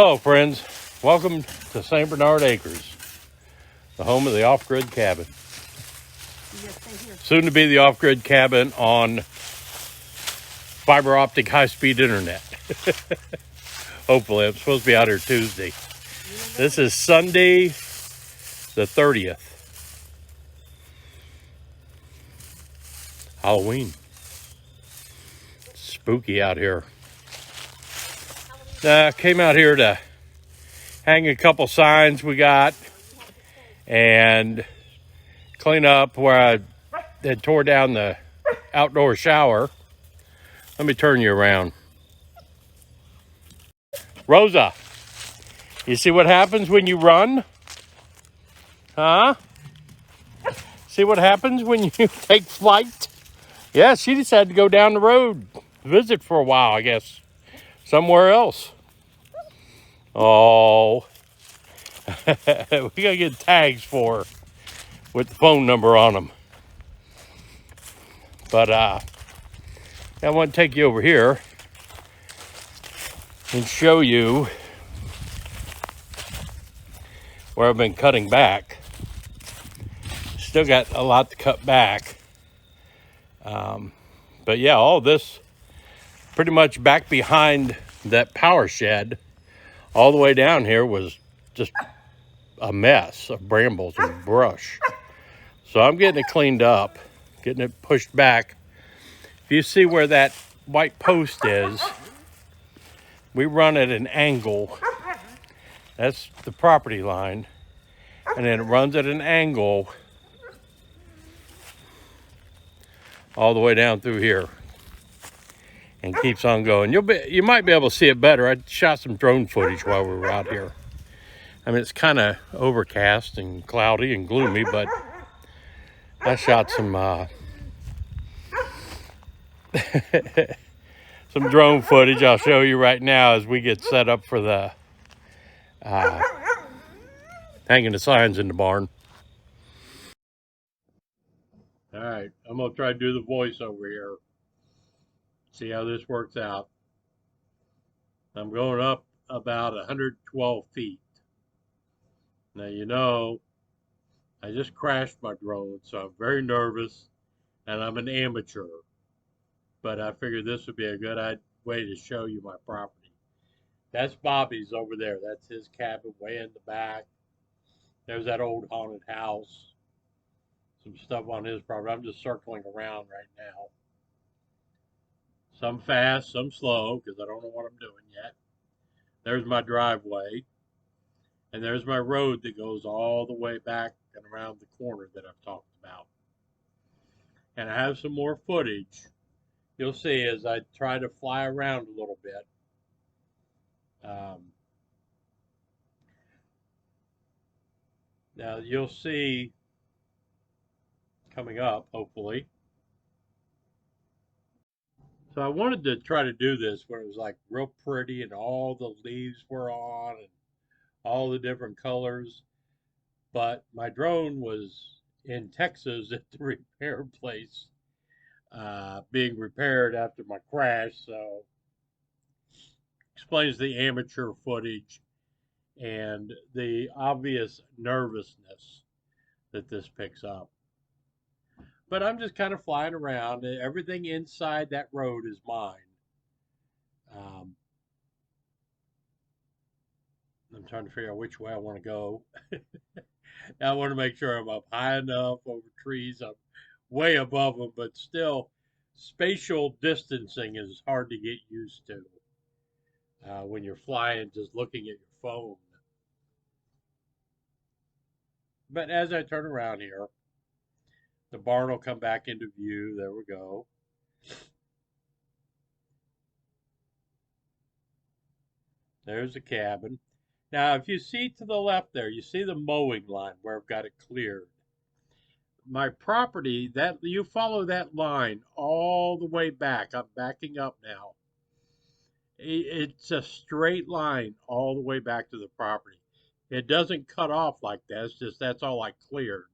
Hello, friends. Welcome to St. Bernard Acres, the home of the off-grid cabin. Soon to be the off-grid cabin on fiber optic high-speed internet. Hopefully, I'm supposed to be out here Tuesday. This is Sunday, the 30th. Halloween. Spooky out here. Came out here to hang a couple signs we got and clean up where I had tore down the outdoor shower. Let me turn you around. Rosa, you see what happens when you run? Huh? See what happens when you take flight? Yeah, she decided to go down the road, visit for a while, I guess, somewhere else. Oh, we gotta get tags for her with the phone number on them. But I want to take you over here and show you where I've been cutting back. Still got a lot to cut back. But yeah, all this pretty much back behind that power shed, all the way down here was just a mess of brambles and brush. So I'm getting it cleaned up, getting it pushed back. If you see where that white post is, we run at an angle. That's the property line. And then it runs at an angle all the way down through here and keeps on going. You might be able to see it better. I shot some drone footage while we were out here. I mean, it's kind of overcast and cloudy and gloomy, but I shot some some drone footage I'll show you right now as we get set up for the hanging the signs in the barn. All right, I'm gonna try to do the voice over here. See how this works out. I'm going up about 112 feet. Now, you know, I just crashed my drone, so I'm very nervous, and I'm an amateur. But I figured this would be a good way to show you my property. That's Bobby's over there. That's his cabin way in the back. There's that old haunted house. Some stuff on his property. I'm just circling around right now. Some fast, some slow, because I don't know what I'm doing yet. There's my driveway. And there's my road that goes all the way back and around the corner that I've talked about. And I have some more footage you'll see as I try to fly around a little bit. Now you'll see coming up, hopefully. So I wanted to try to do this where it was like real pretty and all the leaves were on and all the different colors. But my drone was in Texas at the repair place, being repaired after my crash. So explains the amateur footage and the obvious nervousness that this picks up. But I'm just kind of flying around. Everything inside that road is mine. I'm trying to figure out which way I want to go. I want to make sure I'm up high enough over trees. I'm way above them, but still, spatial distancing is hard to get used to when you're flying, just looking at your phone. But as I turn around here, the barn will come back into view. There we go. There's the cabin. Now, if you see to the left there, you see the mowing line where I've got it cleared. My property, that you follow that line all the way back. I'm backing up now. It's a straight line all the way back to the property. It doesn't cut off like that. It's just that's all I cleared.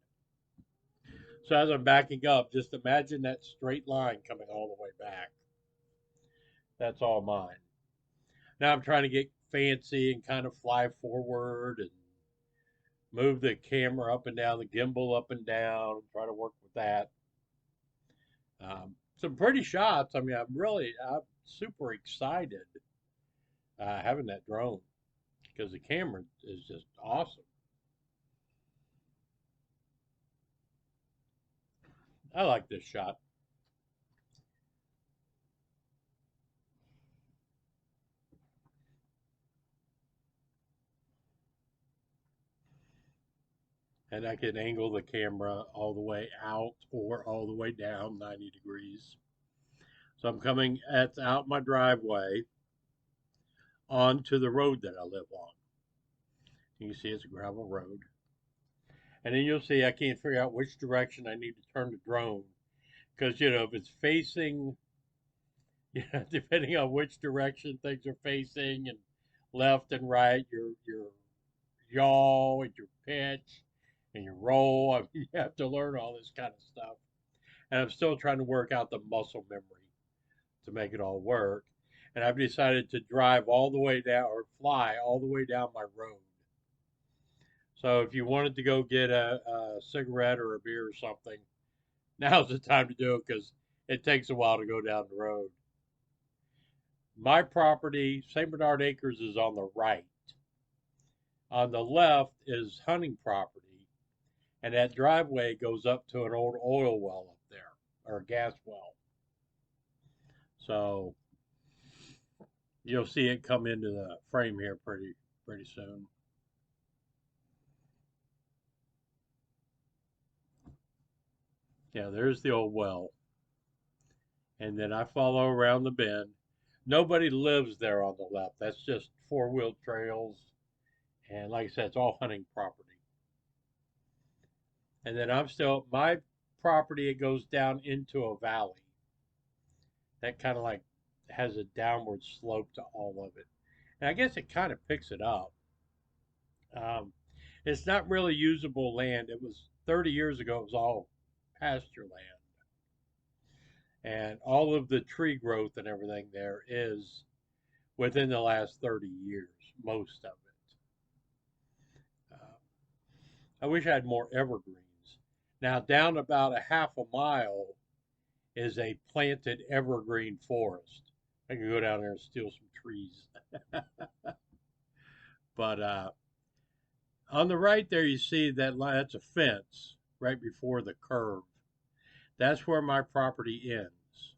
So as I'm backing up, just imagine that straight line coming all the way back. That's all mine. Now I'm trying to fancy and kind of fly forward and move the camera up and down, the gimbal up and down, try to work with that. Some pretty shots. I mean, I'm super excited having that drone because the camera is just awesome. I like this shot. And I can angle the camera all the way out or all the way down 90 degrees. So I'm coming at out my driveway onto the road that I live on. You can see it's a gravel road. And then you'll see I can't figure out which direction I need to turn the drone. Because, if it's facing, depending on which direction things are facing and left and right, your yaw and your pitch and your roll. I mean, you have to learn all this kind of stuff. And I'm still trying to work out the muscle memory to make it all work. And I've decided to drive all the way down or fly all the way down my road. So if you wanted to go get a cigarette or a beer or something, now's the time to do it because it takes a while to go down the road. My property, St. Bernard Acres, is on the right. On the left is hunting property, and that driveway goes up to an old oil well up there, or a gas well. So you'll see it come into the frame here pretty soon. Yeah, there's the old well. And then I follow around the bend. Nobody lives there on the left. That's just four-wheel trails. And like I said, it's all hunting property. And then my property, it goes down into a valley. That kind of like has a downward slope to all of it. And I guess it kind of picks it up. Um, it's not really usable land. It was 30 years ago, it was all pasture land. And all of the tree growth and everything there is within the last 30 years, most of it. I wish I had more evergreens. Now, down about a half a mile is a planted evergreen forest. I can go down there and steal some trees. But on the right there, you see that's a fence right before the curve. That's where my property ends.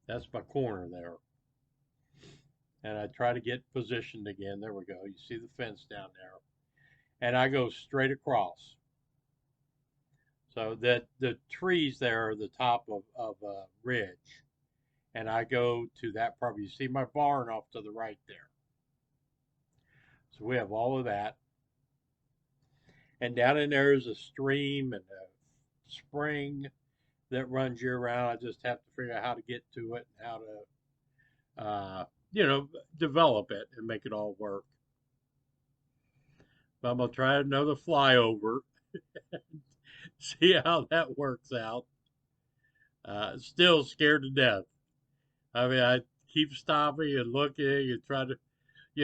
That's my corner there. And I try to get positioned again. There we go. You see the fence down there. And I go straight across. So that the trees there are the top of a ridge. And I go to that property. You see my barn off to the right there. So we have all of that. And down in there is a stream and a spring that runs year round. I just have to figure out how to get to it and how to, develop it and make it all work. But I'm going to try another flyover, see how that works out. Still scared to death. I mean, I keep stopping and looking and trying to,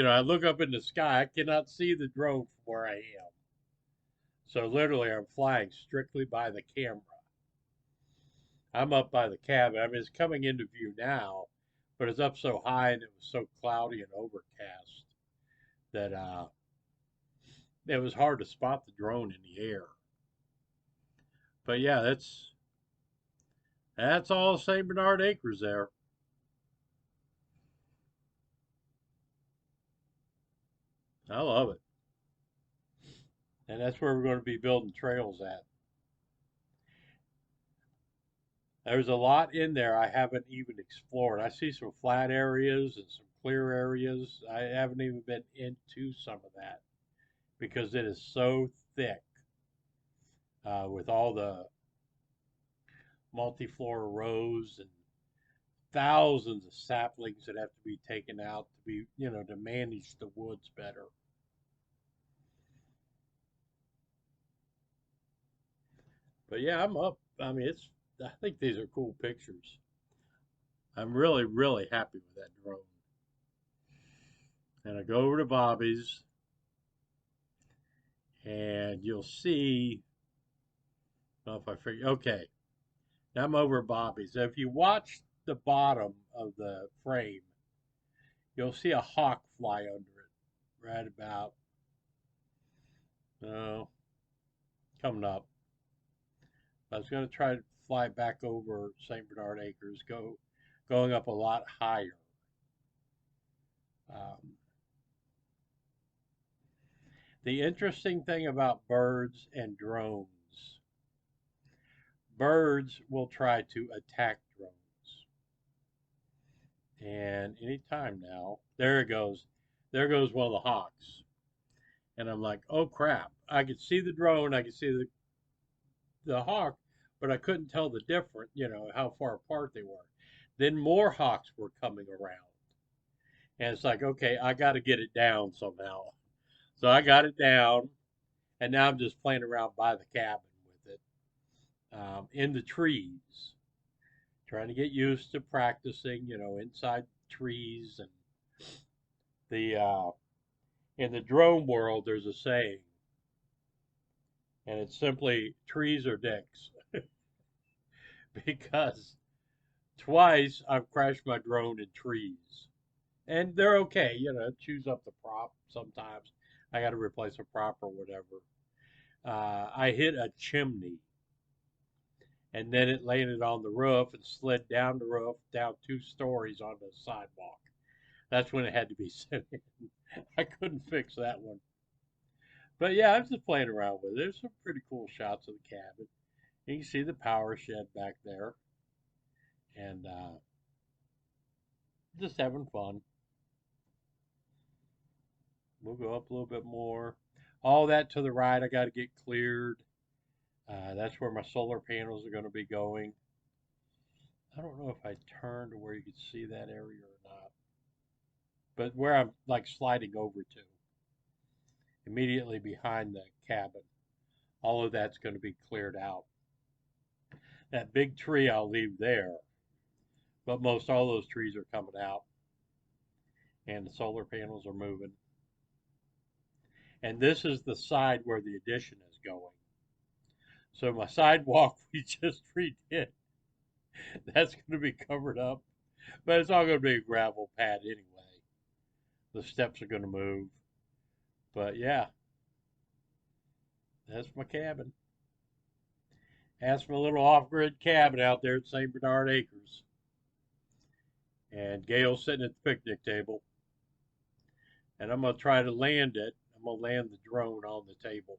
I look up in the sky. I cannot see the drone from where I am. So literally, I'm flying strictly by the camera. I'm up by the cabin. I mean, it's coming into view now, but it's up so high and it was so cloudy and overcast that it was hard to spot the drone in the air. But yeah, that's all St. Bernard Acres there. I love it. And that's where we're going to be building trails at. There's a lot in there I haven't even explored. I see some flat areas and some clear areas. I haven't even been into some of that because it is so thick with all the multiflora rows and thousands of saplings that have to be taken out to be, to manage the woods better. But yeah, I'm up. I mean, I think these are cool pictures. I'm really, really happy with that drone. And I go over to Bobby's, and you'll see, I don't know if I figure, okay, now I'm over at Bobby's. If you watch the bottom of the frame, you'll see a hawk fly under it, right about, oh, coming up. I was going to try to fly back over St. Bernard Acres, going up a lot higher. Um, the interesting thing about birds and drones, birds will try to attack drones. And anytime now, there it goes. There goes one of the hawks. And I'm like, oh crap. I could see the drone, I could see the hawk, but I couldn't tell the difference, how far apart they were. Then more hawks were coming around. And it's like, okay, I got to get it down somehow. So I got it down, and now I'm just playing around by the cabin with it, in the trees, trying to get used to practicing, inside trees. And in the drone world, there's a saying, and it's simply trees are dicks. Because twice I've crashed my drone in trees. And they're okay, it chews up the prop sometimes. I got to replace a prop or whatever. I hit a chimney, and then it landed on the roof and slid down the roof, down 2 stories on the sidewalk. That's when it had to be sent in. I couldn't fix that one. But yeah, I'm just playing around with it. There's some pretty cool shots of the cabin. You can see the power shed back there. And just having fun. We'll go up a little bit more. All that to the right, I got to get cleared. That's where my solar panels are going to be going. I don't know if I turned to where you could see that area or not. But where I'm like sliding over to, immediately behind the cabin, all of that's going to be cleared out. That big tree I'll leave there, but most all those trees are coming out, and the solar panels are moving. And this is the side where the addition is going. So my sidewalk we just redid, that's going to be covered up, but it's all going to be a gravel pad anyway. The steps are going to move. But yeah, that's my cabin. That's my little off-grid cabin out there at St. Bernard Acres. And Gail's sitting at the picnic table. And I'm going to try to land it. I'm going to land the drone on the table.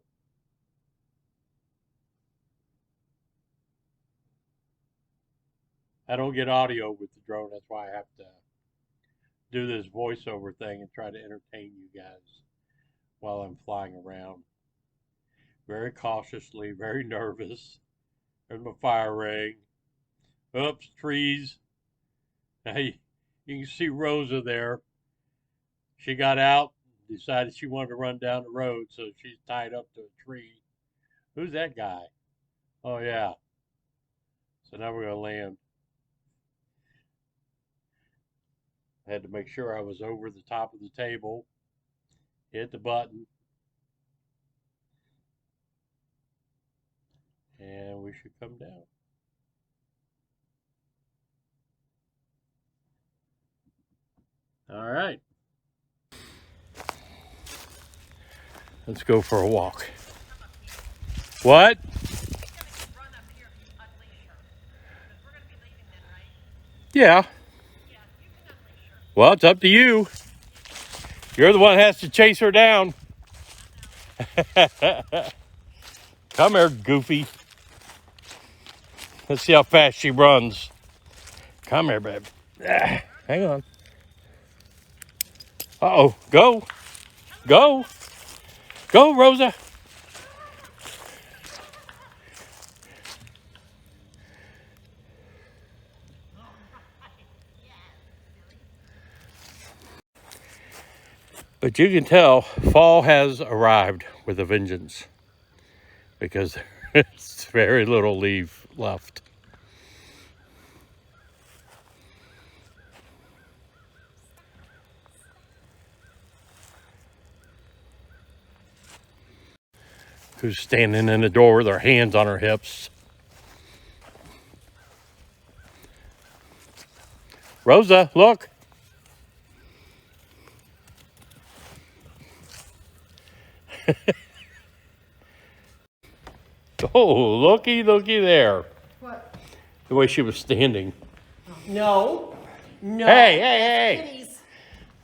I don't get audio with the drone. That's why I have to do this voiceover thing and try to entertain you guys while I'm flying around. Very cautiously, very nervous. There's my fire ring. Oops, trees. Now you can see Rosa there. She got out, decided she wanted to run down the road, so she's tied up to a tree. Who's that guy? Oh, yeah. So now we're going to land. I had to make sure I was over the top of the table. Hit the button. And we should come down. All right. Let's go for a walk. What? Yeah. Well, it's up to you. You're the one that has to chase her down. Come here, Goofy. Let's see how fast she runs. Come here, babe. Hang on. Uh-oh. Go. Go. Go, Rosa. But you can tell fall has arrived with a vengeance because there's very little leaf left. who's standing in the door with her hands on her hips. Rosa, look. Oh, looky there. What? The way she was standing. No. No. Hey. Kitties.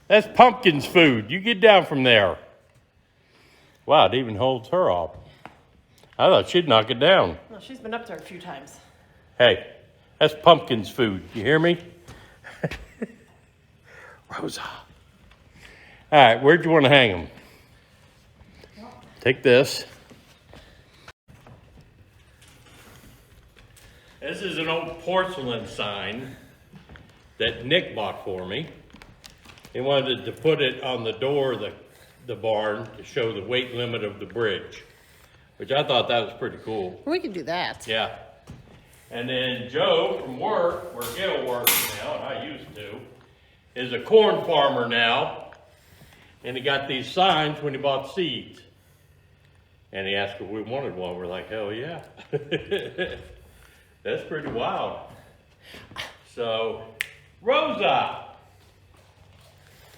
That's Pumpkin's food. You get down from there. Wow, it even holds her up. I thought she'd knock it down. Well, she's been up there a few times. Hey, that's Pumpkin's food. You hear me? Rosa. All right, where'd you want to hang them? Take this. This is an old porcelain sign that Nick bought for me. He wanted to put it on the door of the barn to show the weight limit of the bridge, which I thought that was pretty cool. We could do that. Yeah. And then Joe from work, where Gail works now, and I used to, is a corn farmer now. And he got these signs when he bought seeds. And he asked if we wanted one. We're like, hell yeah. That's pretty wild. So, Rosa,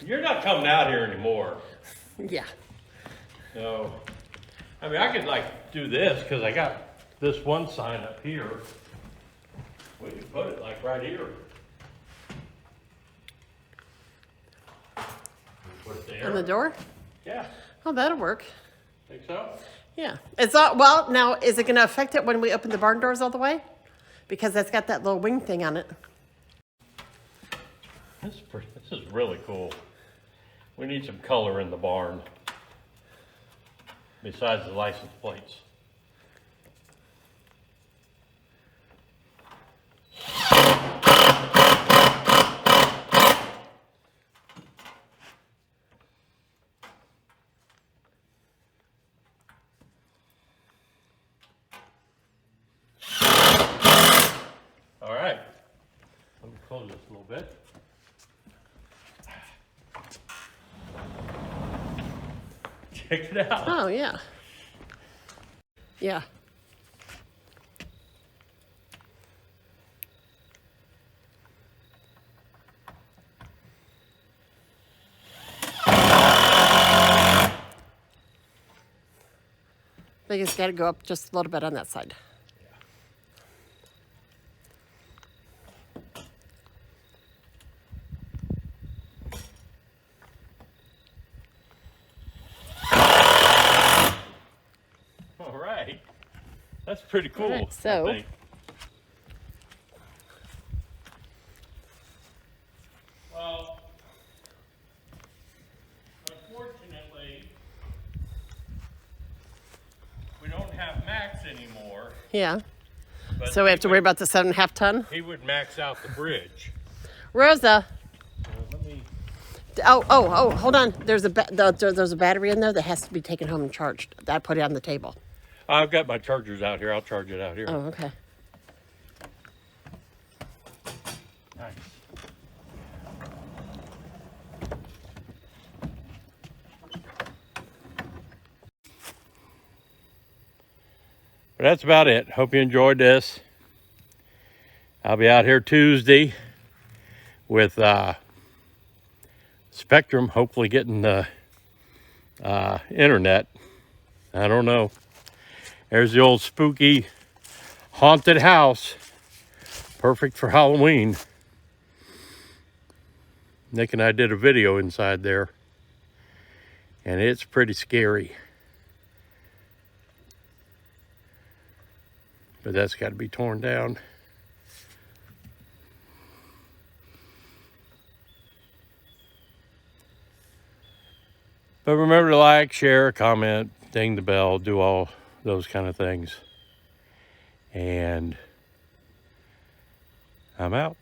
you're not coming out here anymore. Yeah. So, I mean, I could like do this because I got this one sign up here. We could put it like right here. Put it there. On the door? Yeah. Oh, that'll work. Think so? Yeah. It's all, well, now, is it going to affect it when we open the barn doors all the way? Because that's got that little wing thing on it. This is really cool. We need some color in the barn besides the license plates. All right, let me close this a little bit. Check it out. Oh, yeah. Yeah. I think it's got to go up just a little bit on that side. All right. That's pretty cool. All right, so- I think. Well, unfortunately, we don't have Max anymore. Yeah. But So we have to worry about the 7.5 ton? he would max out the bridge. Rosa. Let me. Oh, hold on. There's a battery in there that has to be taken home and charged. I put it on the table. I've got my chargers out here. I'll charge it out here. Oh, okay. Nice. But that's about it. Hope you enjoyed this. I'll be out here Tuesday with Spectrum, hopefully getting the internet. I don't know. There's the old spooky haunted house. Perfect for Halloween. Nick and I did a video inside there. And it's pretty scary. But that's got to be torn down. But remember to like, share, comment, ding the bell, do all those kind of things. And I'm out.